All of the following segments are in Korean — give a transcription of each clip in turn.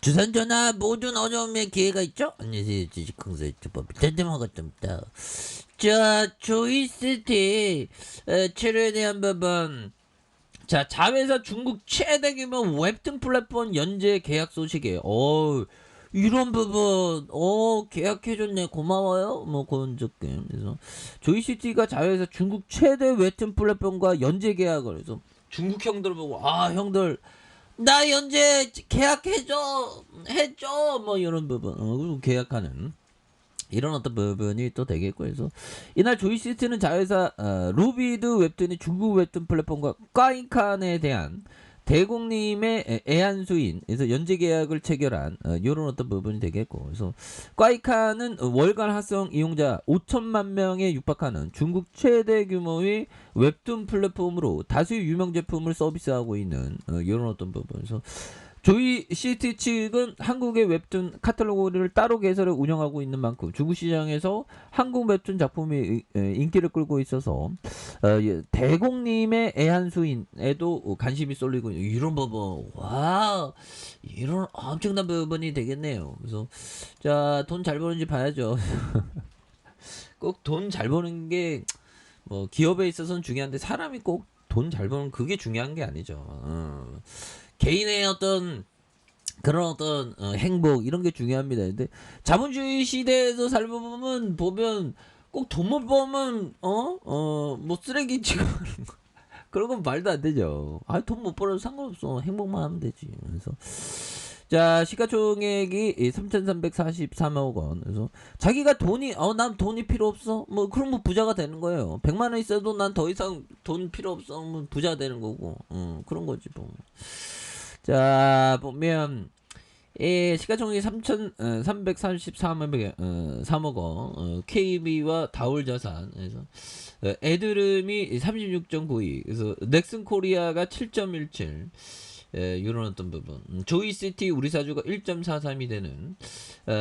주산 전화 모든 어려움에 기회가 있죠? 안녕하세요. 주식공사의 주법 대대먹었답니다. 자, 조이스티 체류에 대한 부분. 자, 자회사 중국 최대 규모 웹툰 플랫폼 연재 계약 소식이에요. 이런 부분, 계약해줬네. 고마워요. 뭐, 그런 적게. 그래서, 조이시티가 자회사 중국 최대 웹툰 플랫폼과 연재 계약을 해서, 중국 형들 보고, 형들, 나 연재 해줘 뭐 이런 부분 그리고 계약하는 이런 어떤 부분이 또 되겠고 해서 이날 조이시티는 자회사 루비드 웹툰이 중국 웹툰 플랫폼과 까이칸에 대한 대공님의 애한수인에서 연재 계약을 체결한 이런 어떤 부분이 되겠고 그래서 까이칸은 월간 합성 이용자 5천만 명에 육박하는 중국 최대 규모의 웹툰 플랫폼으로 다수의 유명 제품을 서비스하고 있는 이런 어떤 부분에서 조이 시티 측은 한국의 웹툰 카탈로그를 따로 개설해 운영하고 있는 만큼 중국 시장에서 한국 웹툰 작품이 인기를 끌고 있어서 대공님의 애한수인에도 관심이 쏠리고 이런 부분 이런 엄청난 부분이 되겠네요. 그래서 자, 돈 잘 버는지 봐야죠. 꼭 돈 잘 버는 게 뭐 기업에 있어서는 중요한데 사람이 꼭 돈 잘 버는 그게 중요한 게 아니죠. 개인의 어떤 그런 어떤 행복 이런 게 중요합니다. 근데 자본주의 시대에서 살보면 보면 꼭 돈 못 벌면 뭐 쓰레기 취급하는 거 그런 건 말도 안 되죠. 돈 못 벌어도 상관없어. 행복만 하면 되지. 그래서 자, 시가총액이 3,343억 원. 그래서 자기가 난 돈이 필요 없어. 뭐 그러면 부자가 되는 거예요. 100만 원 있어도 난 더 이상 돈 필요 없어. 뭐 부자 되는 거고. 그런 거지 뭐. 자, 보면 시가총액이 3,333억 원, KB와 다올자산, 그래서 애드름이 36.92, 그래서 넥슨 코리아가 7.17, 이런 어떤 부분. 조이시티 우리사주가 1.43이 되는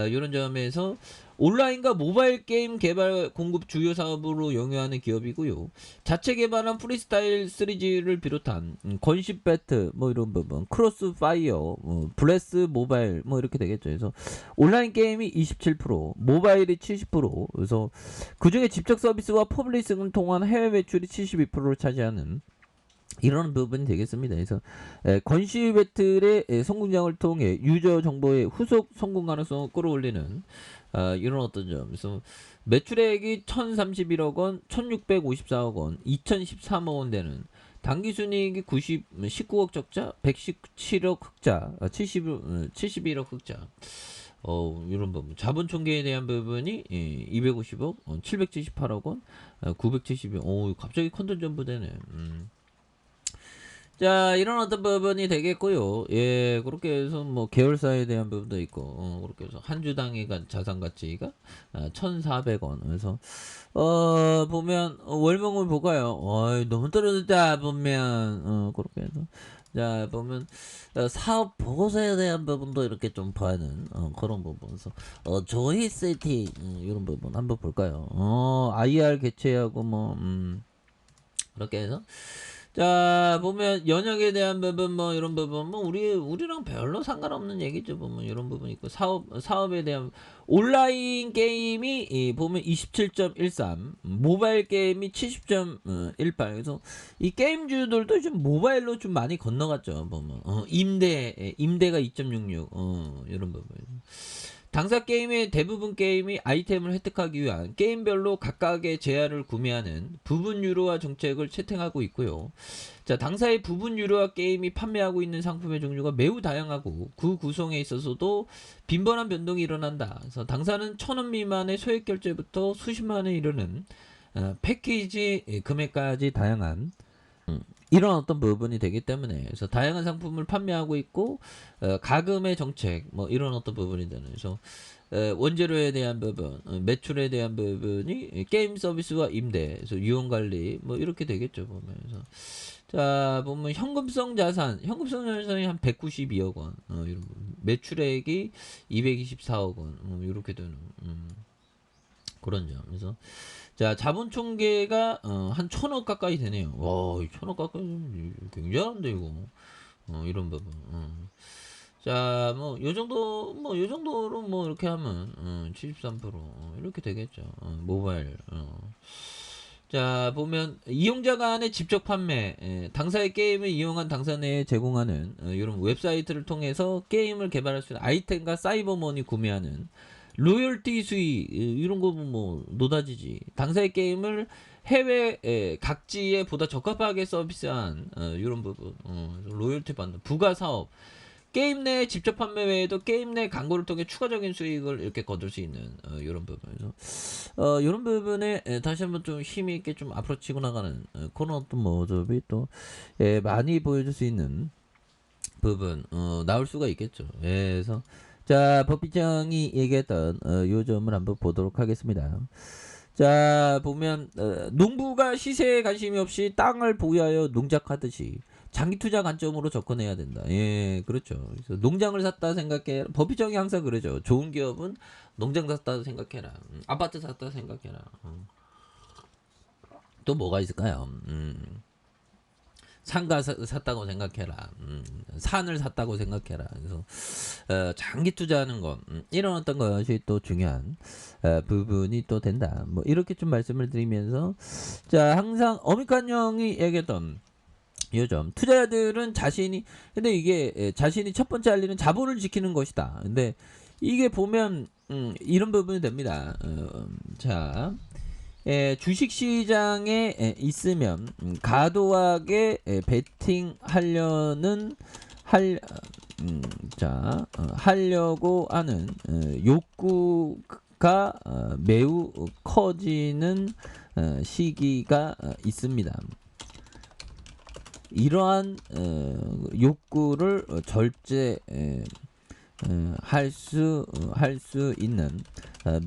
이런 점에서 온라인과 모바일 게임 개발 공급 주요 사업으로 영위하는 기업이고요. 자체 개발한 프리스타일 시리즈를 비롯한 건십 배트 뭐 이런 부분, 크로스 파이어, 블레스 모바일 뭐 이렇게 되겠죠. 그래서 온라인 게임이 27%, 모바일이 70%, 그래서 그 중에 직접 서비스와 퍼블리싱을 통한 해외 매출이 72%를 차지하는 이런 부분이 되겠습니다. 그래서 건시 배틀의 성공량을 통해 유저 정보의 후속 성공 가능성을 끌어올리는 이런 어떤 점. 그래서 매출액이 1,031억 원, 1,654억 원, 2,013억 원 되는 당기순이익이 19억 적자, 117억 흑자, 71억 흑자. 이런 부분. 자본 총계에 대한 부분이 250억, 778억 원, 970억. 갑자기 컨텐전부되네. 자, 이런 어떤 부분이 되겠고요. 예, 그렇게 해서 뭐 계열사에 대한 부분도 있고, 그렇게 해서 한 주당의 자산 가치가 1,400원. 그래서 보면 월봉을 볼까요? 너무 떨어졌다 보면 그렇게 해서 자, 보면 사업 보고서에 대한 부분도 이렇게 좀 봐는 그런 부분. 그래서 조이 세팅 이런 부분 한번 볼까요? IR 개최하고 뭐 그렇게 해서 자, 보면 연역에 대한 부분 뭐 이런 부분 뭐 우리랑 별로 상관없는 얘기죠. 보면 이런 부분 있고 사업에 대한 온라인 게임이 보면 27.13, 모바일 게임이 70.18. 그래서 이 게임주들도 좀 모바일로 좀 많이 건너갔죠. 보면 임대가 2.66 이런 부분. 당사 게임의 대부분 게임이 아이템을 획득하기 위한 게임별로 각각의 제한을 구매하는 부분 유료화 정책을 채택하고 있고요. 자, 당사의 부분 유료화 게임이 판매하고 있는 상품의 종류가 매우 다양하고 그 구성에 있어서도 빈번한 변동이 일어난다. 그래서 당사는 1,000원 미만의 소액 결제부터 수십만 원에 이르는 패키지 금액까지 다양한 이런 어떤 부분이 되기 때문에 그래서 다양한 상품을 판매하고 있고 가금의 정책 뭐 이런 어떤 부분이 되는 그래서 원재료에 대한 부분 매출에 대한 부분이 게임 서비스와 임대 그래서 유용 관리 뭐 이렇게 되겠죠 보면서 자 보면 현금성 자산이 한 192억 원 이런 부분. 매출액이 224억 원 이렇게 되는 그런 점 그래서 자, 자본 총계가 한 1,000억 가까이 되네요. 와, 1,000억 가까이 굉장한데 이거. 이런 부분. 자, 뭐, 요 정도로 뭐, 이렇게 하면, 73%, 이렇게 되겠죠. 모바일, 자, 보면, 이용자 간의 직접 판매, 당사의 게임을 이용한 당사 내에 제공하는, 이런 웹사이트를 통해서 게임을 개발할 수 있는 아이템과 사이버머니 구매하는, 로열티 수익, 이런 거 뭐, 노다지지. 당사의 게임을 해외 각지에 보다 적합하게 서비스한, 이런 부분, 로열티 받는, 부가 사업, 게임 내 직접 판매 외에도 게임 내 광고를 통해 추가적인 수익을 이렇게 거둘 수 있는 이런 부분에서 이런 부분에 다시 한번 좀 힘이 있게 좀 앞으로 치고 나가는 그런 어떤 모습이 또 많이 보여줄 수 있는 부분 나올 수가 있겠죠. 그래서 자 법비장이 얘기했던 요 점을 한번 보도록 하겠습니다. 자 보면 농부가 시세에 관심이 없이 땅을 보유하여 농작하듯이 장기 투자 관점으로 접근해야 된다. 예, 그렇죠. 그래서 농장을 샀다 생각해. 법비정이 항상 그러죠. 좋은 기업은 농장 샀다 생각해라. 아파트 샀다 생각해라. 또 뭐가 있을까요? 상가 샀다고 생각해라. 산을 샀다고 생각해라. 그래서 장기 투자하는 것 이런 어떤 것이 또 중요한 부분이 또 된다. 뭐 이렇게 좀 말씀을 드리면서 자 항상 어미칸 형이 얘기했던 요즘 투자자들은 자신이 근데 이게 자신이 첫 번째 할 일은 자본을 지키는 것이다. 근데 이게 보면 이런 부분이 됩니다. 자 주식 시장에 있으면 과도하게 베팅하려는 할 하려고 하는 욕구가 매우 커지는 시기가 있습니다. 이러한 욕구를 할 수 있는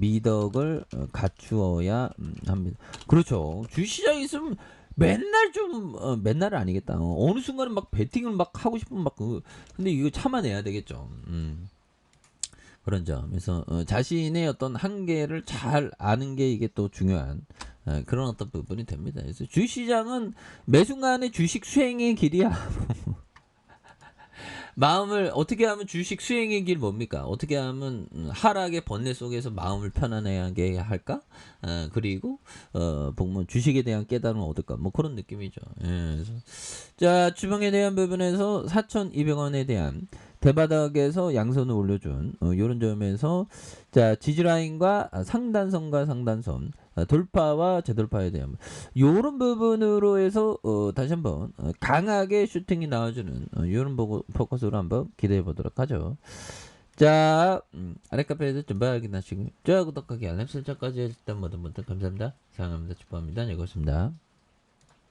미덕을 갖추어야 합니다. 그렇죠. 주시장에 있으면 맨날 맨날은 아니겠다. 어느 순간에 막 베팅을 막 하고 싶으면 근데 이거 참아내야 되겠죠. 그런 점에서 자신의 어떤 한계를 잘 아는 게 이게 또 중요한 그런 어떤 부분이 됩니다. 그래서 주시장은 매 순간의 주식 수행의 길이야. 마음을 어떻게 하면 주식 수행의 길 뭡니까? 어떻게 하면 하락의 번뇌 속에서 마음을 편안하게 할까? 그리고 보면 주식에 대한 깨달음을 얻을까? 뭐 그런 느낌이죠. 예, 그래서 자 주방에 대한 부분에서 4,200원에 대한 대바닥에서 양선을 올려준 이런 점에서 자 지지라인과 상단선과 상단선 돌파와 재돌파에 대한 요런 부분으로 해서 다시 한번 강하게 슈팅이 나와주는 요런 포커스로 한번 기대해 보도록 하죠. 자 아래 카페에서 좀 확인하시고 좋아요 구독하기 알람 설정까지 해주셨던 모든 분들 감사합니다. 사랑합니다. 축복합니다. 즐거웠습니다.